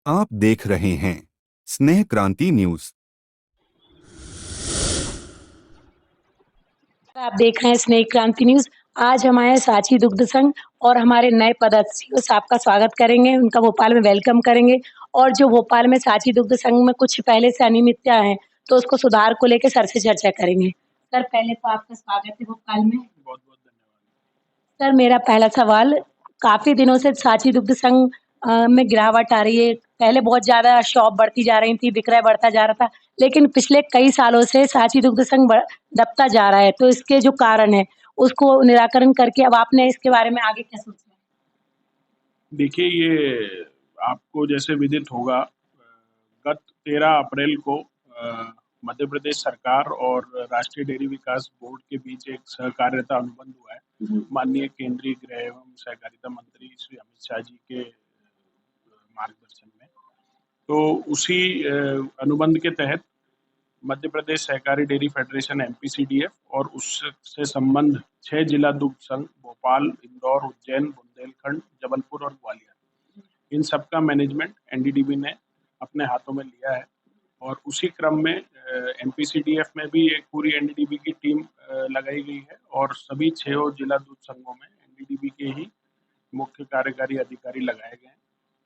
आप देख रहे हैं स्नेह क्रांति न्यूज। आप देख रहे हैं स्नेह क्रांति न्यूज। आज हमारे सांची दुग्ध संघ और हमारे नए पदाधिकारी आपका स्वागत करेंगे, उनका भोपाल में वेलकम करेंगे। और जो भोपाल में सांची दुग्ध संघ में कुछ पहले से अनियमितता है तो उसको सुधार को लेकर सर से चर्चा करेंगे। सर, पहले तो आपका स्वागत है भोपाल में। बहुत बहुत धन्यवाद। सर, मेरा पहला सवाल, काफी दिनों से सांची दुग्ध संघ में गिरावट आ रही है। पहले बहुत ज्यादा शॉप बढ़ती जा रही थी, विक्रय बढ़ता जा रहा था, लेकिन पिछले कई सालों से सांची दुग्ध संघ दबता जा रहा है। तो इसके जो कारण है उसको निराकरण करके अब आपने इसके बारे में आगे क्या सोचा है? देखिए, ये आपको जैसे विदित होगा, गत 13 अप्रैल को मध्य प्रदेश सरकार और राष्ट्रीय डेयरी विकास बोर्ड के बीच एक सहकार्यता अनुबंध हुआ है। माननीय केंद्रीय गृह एवं सहकारिता मंत्री श्री अमित शाह जी के मार्गदर्शन में। तो उसी अनुबंध के तहत मध्य प्रदेश सहकारी डेयरी फेडरेशन एमपीसीडीएफ और उससे संबंध 6 जिला दुग्ध संघ भोपाल, इंदौर, उज्जैन, बुंदेलखंड, जबलपुर और ग्वालियर, इन सब का मैनेजमेंट एनडीडीबी ने अपने हाथों में लिया है। और उसी क्रम में एमपीसीडीएफ में भी एक पूरी एनडीडीबी की टीम लगाई गई है और सभी 6 जिला दूध संघों में एनडीडीबी के ही मुख्य कार्यकारी अधिकारी लगाए गए हैं।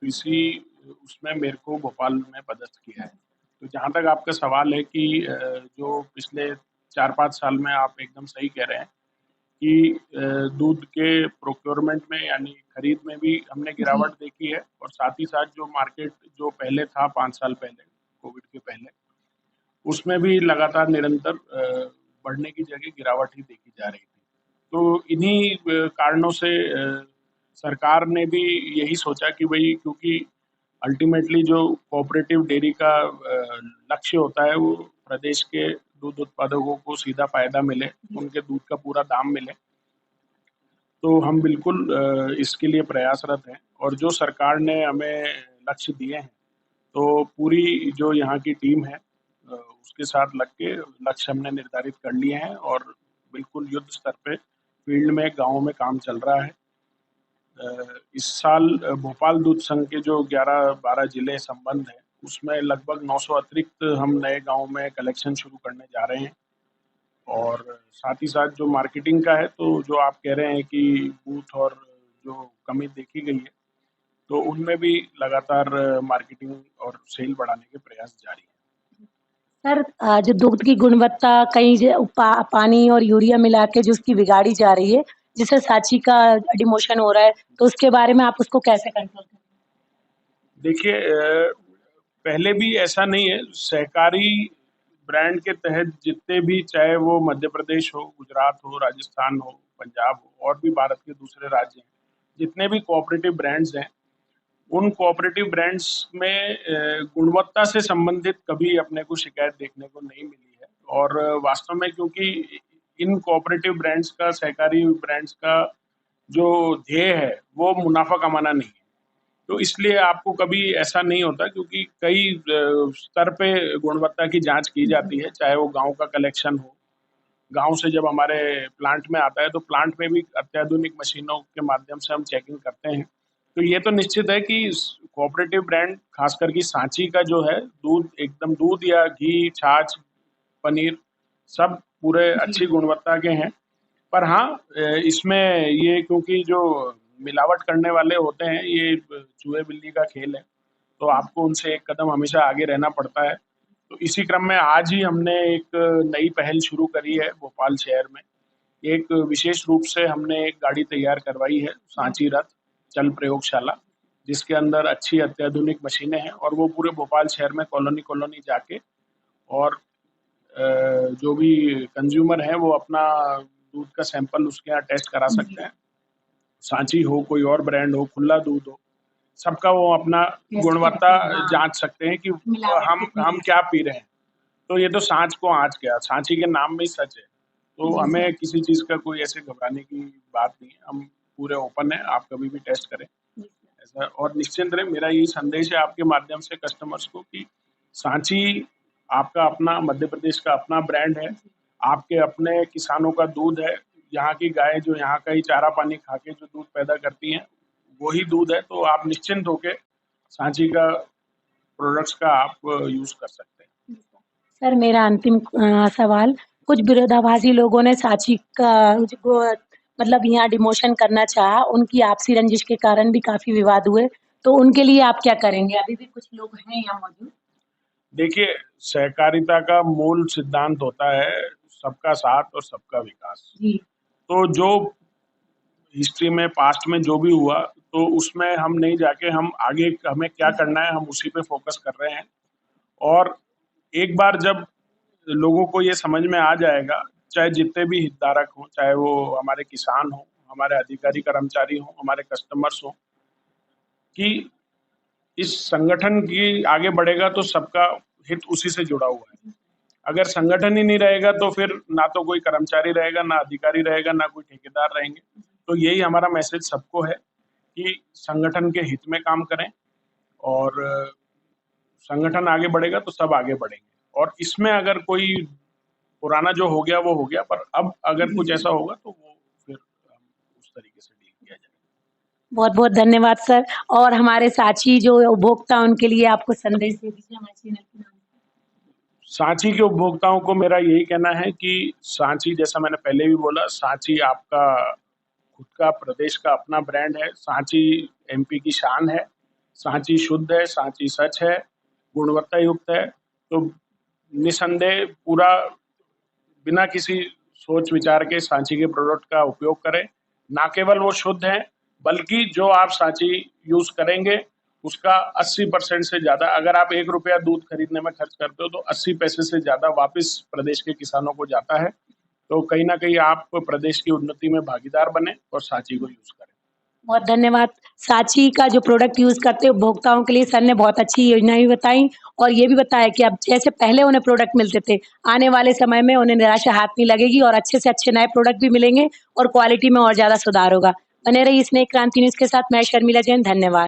तो इसी उसमें मेरे को भोपाल में पदस्थ किया है। तो जहाँ तक आपका सवाल है कि जो पिछले 4-5 साल में, आप एकदम सही कह रहे हैं कि दूध के प्रोक्योरमेंट में यानी खरीद में भी हमने गिरावट देखी है। और साथ ही साथ जो मार्केट जो पहले था 5 साल पहले, कोविड के पहले, उसमें भी लगातार निरंतर बढ़ने की जगह गिरावट ही देखी जा रही थी। तो इन्हीं कारणों से सरकार ने भी यही सोचा कि भाई, क्योंकि अल्टीमेटली जो कोऑपरेटिव डेयरी का लक्ष्य होता है वो प्रदेश के दूध उत्पादकों को सीधा फायदा मिले, उनके दूध का पूरा दाम मिले। तो हम बिल्कुल इसके लिए प्रयासरत हैं। और जो सरकार ने हमें लक्ष्य दिए हैं, तो पूरी जो यहाँ की टीम है उसके साथ लग के लक्ष्य हमने निर्धारित कर लिए हैं और बिल्कुल युद्ध स्तर पे फील्ड में, गाँव में काम चल रहा है। इस साल भोपाल दूध संघ के जो 11-12 जिले संबंध है, उसमें लगभग 900 अतिरिक्त हम नए गाँव में कलेक्शन शुरू करने जा रहे हैं। और साथ ही साथ जो मार्केटिंग का है, तो जो आप कह रहे हैं कि बूथ और जो कमी देखी गई है, तो उनमें भी लगातार मार्केटिंग और सेल बढ़ाने के प्रयास जारी हैं। सर, जो दुग्ध की गुणवत्ता कहीं पानी और यूरिया मिला के जो उसकी बिगाड़ी जा रही है, जिससे सांची का डिमोशन हो रहा है, तो उसके बारे में आप उसको कैसे कंट्रोल करें? देखिए, पहले भी ऐसा नहीं है। सहकारी ब्रांड के तहत जितने भी, चाहे वो मध्य प्रदेश हो, गुजरात हो, राजस्थान हो, पंजाब हो और भी भारत के दूसरे राज्य हैं, जितने भी कोऑपरेटिव ब्रांड्स हैं, उन कोऑपरेटिव ब्रांड्स में गुणवत्ता से संबंधित कभी अपने को शिकायत देखने को नहीं मिली है। और वास्तव में, क्योंकि इन कोऑपरेटिव ब्रांड्स का, सहकारी ब्रांड्स का जो ध्येय है वो मुनाफा कमाना नहीं है, तो इसलिए आपको कभी ऐसा नहीं होता। क्योंकि कई स्तर पे गुणवत्ता की जांच की जाती है, चाहे वो गांव का कलेक्शन हो, गांव से जब हमारे प्लांट में आता है तो प्लांट में भी अत्याधुनिक मशीनों के माध्यम से हम चेकिंग करते हैं। तो ये तो निश्चित है कि कोऑपरेटिव ब्रांड, खासकर की सांची का जो है दूध, एकदम दूध या घी, छाछ, पनीर, सब पूरे अच्छी गुणवत्ता के हैं। पर हाँ, इसमें ये, क्योंकि जो मिलावट करने वाले होते हैं, ये चूहे बिल्ली का खेल है, तो आपको उनसे एक कदम हमेशा आगे रहना पड़ता है। तो इसी क्रम में आज ही हमने एक नई पहल शुरू करी है भोपाल शहर में। एक विशेष रूप से हमने एक गाड़ी तैयार करवाई है, सांची रथ चल प्रयोगशाला, जिसके अंदर अच्छी अत्याधुनिक मशीनें हैं और वो पूरे भोपाल शहर में कॉलोनी कॉलोनी जाके, और जो भी कंज्यूमर है वो अपना दूध का सैंपल उसके यहाँ टेस्ट करा सकते हैं। सांची हो, कोई और ब्रांड हो, खुला दूध हो, सबका वो अपना गुणवत्ता जांच सकते हैं कि हम क्या पी रहे हैं। तो ये तो सांच को आँच क्या, सांची के नाम में ही सच है। तो हमें किसी चीज़ का कोई ऐसे घबराने की बात नहीं है। हम पूरे ओपन हैं, आप कभी भी टेस्ट करें ऐसा। और निश्चिंत रहे, मेरा यही संदेश है आपके माध्यम से कस्टमर्स को कि सांची आपका अपना, मध्य प्रदेश का अपना ब्रांड है। आपके अपने किसानों का दूध है। यहाँ की गाय जो यहाँ का ही चारा पानी खा के जो दूध पैदा करती हैं, वही दूध है। तो आप निश्चिंत होके सांची का प्रोडक्ट्स का आप यूज़ कर सकते हैं। सर मेरा अंतिम सवाल, कुछ विरोधाभासी लोगों ने सांची का जो मतलब यहाँ डिमोशन करना चाहा, उनकी आपसी रंजिश के कारण भी काफ़ी विवाद हुए, तो उनके लिए आप क्या करेंगे? अभी भी कुछ लोग हैं यहाँ मौजूद? देखिए, सहकारिता का मूल सिद्धांत होता है सबका साथ और सबका विकास। जी, तो जो हिस्ट्री में पास्ट में जो भी हुआ, तो उसमें हम नहीं जाके हम आगे हमें क्या करना है, हम उसी पे फोकस कर रहे हैं। और एक बार जब लोगों को ये समझ में आ जाएगा, चाहे जितने भी हितधारक हों, चाहे वो हमारे किसान हों, हमारे अधिकारी कर्मचारी हों, हमारे कस्टमर्स हों, कि इस संगठन की आगे बढ़ेगा तो सबका हित उसी से जुड़ा हुआ है। अगर संगठन ही नहीं रहेगा तो फिर ना तो कोई कर्मचारी रहेगा, ना अधिकारी रहेगा, ना कोई ठेकेदार रहेंगे। तो यही हमारा मैसेज सबको है कि संगठन के हित में काम करें और संगठन आगे बढ़ेगा तो सब आगे बढ़ेंगे। और इसमें अगर कोई पुराना जो हो गया वो हो गया, पर अब अगर कुछ ऐसा होगा तो वो फिर उस तरीके से डील किया जाएगा। बहुत-बहुत धन्यवाद सर और हमारे साथी जो उपभोक्ता उनके लिए आपको संदेश दे दीजिए हमारे चैनल के नाम से। सांची के उपभोक्ताओं को मेरा यही कहना है कि सांची, जैसा मैंने पहले भी बोला, सांची आपका खुद का प्रदेश का अपना ब्रांड है। सांची एमपी की शान है। सांची शुद्ध है, सांची सच है, गुणवत्ता युक्त है। तो निसंदेह पूरा बिना किसी सोच विचार के सांची के प्रोडक्ट का उपयोग करें। ना केवल वो शुद्ध हैं, बल्कि जो आप सांची यूज़ करेंगे उसका 80% से ज़्यादा, अगर आप ₹1 दूध खरीदने में खर्च करते हो तो 80 पैसे से ज़्यादा वापस प्रदेश के किसानों को जाता है। तो कहीं न कहीं आप प्रदेश की उन्नति में भागीदार बनें और सांची को यूज़ करें। बहुत धन्यवाद। सांची का जो प्रोडक्ट यूज़ करते हैं उपभोक्ताओं के लिए सर ने बहुत अच्छी योजनाएँ भी बताई और ये भी बताया कि अब जैसे पहले उन्हें प्रोडक्ट मिलते थे, आने वाले समय में उन्हें निराशा हाथ नहीं लगेगी और अच्छे से अच्छे नए प्रोडक्ट भी मिलेंगे और क्वालिटी में और ज़्यादा सुधार होगा। बने रहिए स्नेह क्रांति न्यूज़ के साथ, मैं शर्मिला जैन, धन्यवाद।